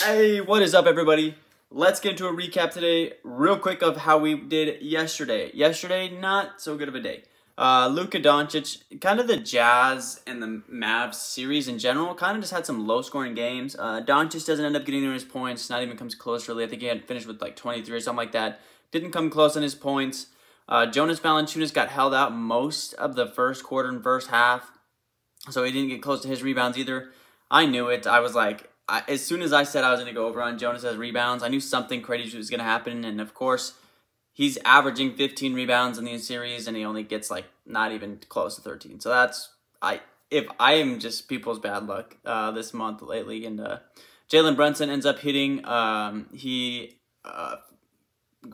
Hey, what is up, everybody? Let's get into a recap today, real quick, of how we did yesterday. Yesterday, not so good of a day. Luka Doncic, kind of the Jazz and the Mavs series in general, kind of just had some low-scoring games. Doncic doesn't end up getting near his points, not even comes close, really. I think he had finished with like 23 or something like that. Didn't come close on his points. Jonas Valanciunas got held out most of the first quarter and first half, so he didn't get close to his rebounds either. I knew it. I was like, as soon as I said I was going to go over on Jonas's rebounds, I knew something crazy was going to happen. And of course, he's averaging 15 rebounds in the series, and he only gets like not even close to 13. So that's if I am just people's bad luck this month lately. And Jalen Brunson ends up hitting. He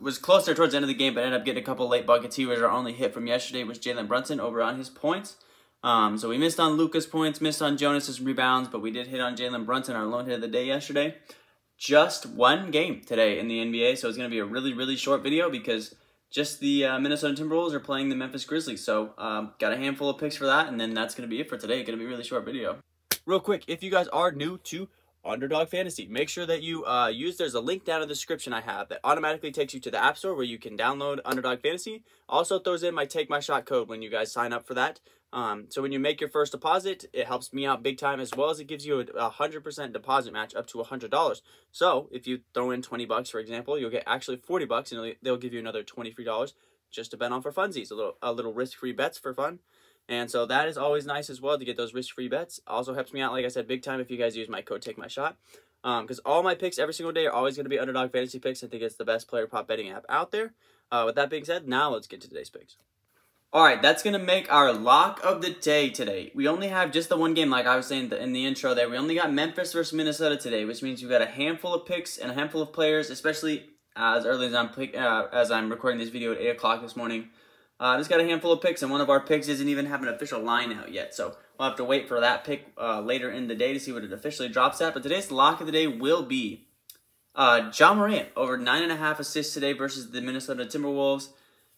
was closer towards the end of the game, but ended up getting a couple late buckets. He was our only hit from yesterday. Was Jalen Brunson over on his points. So we missed on Luka's points, missed on Jonas's rebounds, but we did hit on Jalen Brunson, our lone hit of the day yesterday. Just one game today in the NBA, so it's going to be a really, really short video because just the Minnesota Timberwolves are playing the Memphis Grizzlies. So got a handful of picks for that, and then that's going to be it for today. It's going to be a really short video. Real quick, if you guys are new to Underdog Fantasy, make sure that you there's a link down in the description I have that automatically takes you to the App Store where you can download Underdog Fantasy. Also throws in my TAKEMYSHOT code when you guys sign up for that. So when you make your first deposit, it helps me out big time, as well as it gives you a 100% deposit match up to $100. So if you throw in 20 bucks, for example, you'll get actually 40 bucks, and they'll give you another $23 just to bet on for funsies, a little risk-free bets for fun. And so that is always nice as well to get those risk-free bets. Also helps me out, like I said, big time if you guys use my code TAKEMYSHOT. Because all my picks every single day are always going to be Underdog Fantasy picks. I think it's the best player prop betting app out there. With that being said, now let's get to today's picks. Alright, that's going to make our lock of the day today. We only have just the one game, like I was saying in the intro there. We only got Memphis versus Minnesota today, which means we've got a handful of picks and a handful of players, especially as early as I'm recording this video at 8 o'clock this morning. Just got a handful of picks, and one of our picks doesn't even have an official line out yet. So we'll have to wait for that pick later in the day to see what it officially drops at. But today's lock of the day will be Morant over 9.5 assists today versus the Minnesota Timberwolves.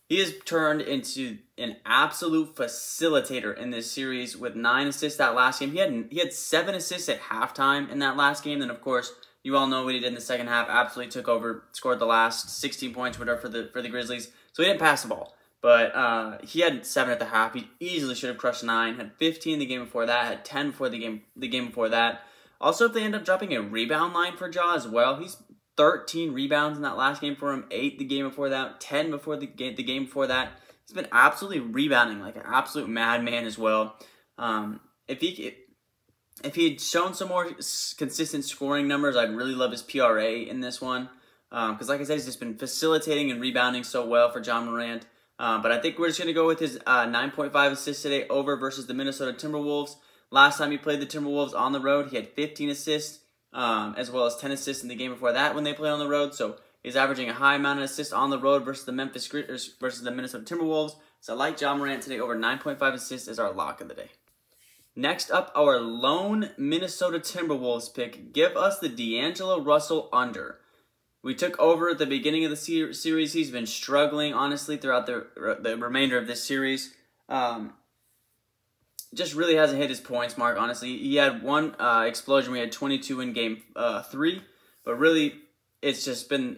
He has turned into an absolute facilitator in this series with 9 assists that last game. He had 7 assists at halftime in that last game. Then, of course, you all know what he did in the second half. Absolutely took over, scored the last 16 points, whatever, for the Grizzlies. So he didn't pass the ball. But he had 7 at the half. He easily should have crushed 9. Had 15 the game before that. Had 10 before the game before that. Also, if they end up dropping a rebound line for Ja as well, he's 13 rebounds in that last game for him. 8 the game before that. 10 before the game before that. He's been absolutely rebounding like an absolute madman as well. If he had shown some more consistent scoring numbers, I'd really love his PRA in this one. Because like I said, he's just been facilitating and rebounding so well for Morant. But I think we're just going to go with his 9.5 assists today over versus the Minnesota Timberwolves. Last time he played the Timberwolves on the road, he had 15 assists, as well as 10 assists in the game before that when they play on the road. So he's averaging a high amount of assists on the road versus the Minnesota Timberwolves. So I like Morant today over 9.5 assists as our lock of the day. Next up, our lone Minnesota Timberwolves pick. Give us the D'Angelo Russell under. We took over at the beginning of the series. He's been struggling, honestly, throughout the remainder of this series. Just really hasn't hit his points mark, honestly. He had one explosion. We had 22 in game 3. But really, it's just been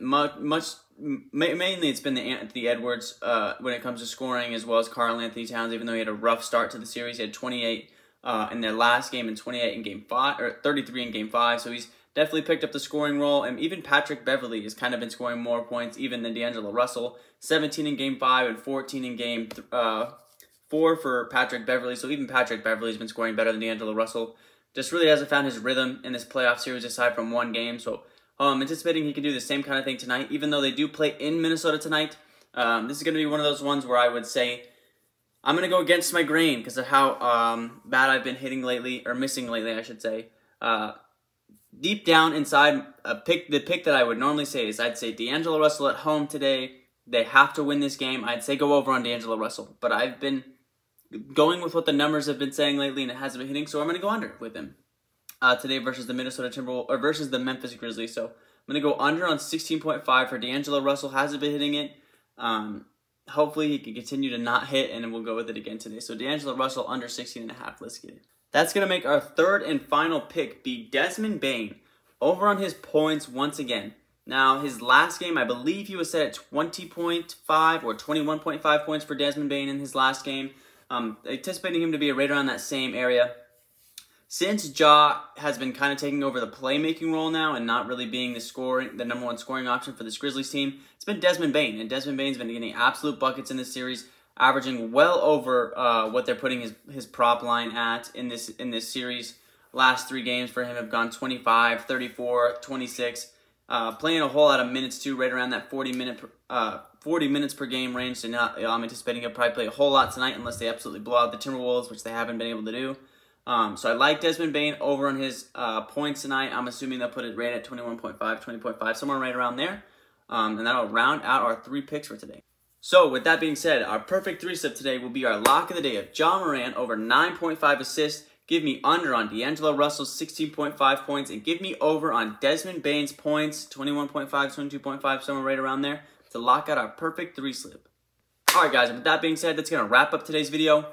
mainly it's been the Anthony Edwards when it comes to scoring, as well as Karl-Anthony Towns. Even though he had a rough start to the series, he had 28 in their last game and 28 in game 5, or 33 in game 5. So he's definitely picked up the scoring role, and even Patrick Beverley has kind of been scoring more points even than D'Angelo Russell. 17 in game 5 and 14 in game 4 for Patrick Beverley. So even Patrick Beverley's been scoring better than D'Angelo Russell. Just really hasn't found his rhythm in this playoff series aside from one game. So anticipating he can do the same kind of thing tonight, even though they do play in Minnesota tonight. This is going to be one of those ones where I would say I'm going to go against my grain because of how bad I've been hitting lately, or missing lately, I should say. Deep down inside, the pick that I would normally say is I'd say D'Angelo Russell at home today. They have to win this game. I'd say go over on D'Angelo Russell. But I've been going with what the numbers have been saying lately, and it hasn't been hitting, so I'm going to go under with him today versus the Minnesota Timberwolves, or versus the Memphis Grizzlies. So I'm going to go under on 16.5 for D'Angelo Russell. Hasn't been hitting it. Hopefully he can continue to not hit, and we'll go with it again today. So D'Angelo Russell under 16.5. Let's get it. That's going to make our third and final pick be Desmond Bain over on his points once again. Now, his last game, I believe he was set at 20.5 or 21.5 points for Desmond Bain in his last game. Anticipating him to be right around that same area. Since Ja has been kind of taking over the playmaking role now and not really being the number one scoring option for this Grizzlies team, it's been Desmond Bain. And Desmond Bain's been getting absolute buckets in this series, averaging well over what they're putting his prop line at in this series. Last 3 games for him have gone 25, 34, 26. Playing a whole lot of minutes too, right around that 40 minutes per game range. So I'm anticipating he'll probably play a whole lot tonight unless they absolutely blow out the Timberwolves, which they haven't been able to do. So I like Desmond Bain over on his points tonight. I'm assuming they'll put it right at 21.5, 20.5, somewhere right around there. And that'll round out our 3 picks for today. So with that being said, our perfect 3-slip today will be our lock of the day of Moran over 9.5 assists. Give me under on D'Angelo Russell's 16.5 points, and give me over on Desmond Bain's points, 21.5, 22.5, somewhere right around there, to lock out our perfect 3-slip. Alright guys, with that being said, that's going to wrap up today's video.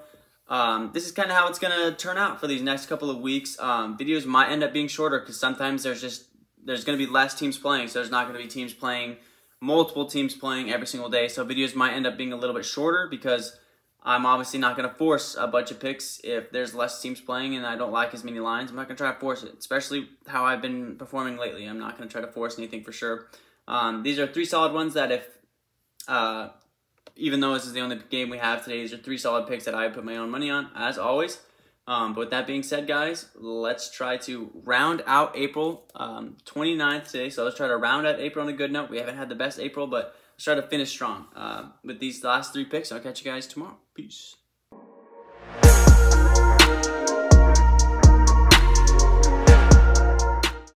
This is kind of how it's going to turn out for these next couple of weeks. Videos might end up being shorter because sometimes there's going to be less teams playing, so there's not going to be multiple teams playing every single day. So videos might end up being a little bit shorter because I'm obviously not going to force a bunch of picks if there's less teams playing and I don't like as many lines. I'm not going to try to force it, especially how I've been performing lately. I'm not going to try to force anything for sure. These are 3 solid ones that even though this is the only game we have today, these are 3 solid picks that I put my own money on, as always. But with that being said, guys, let's try to round out April 29th today. So let's try to round out April on a good note. We haven't had the best April, but let's try to finish strong with these last 3 picks. I'll catch you guys tomorrow. Peace.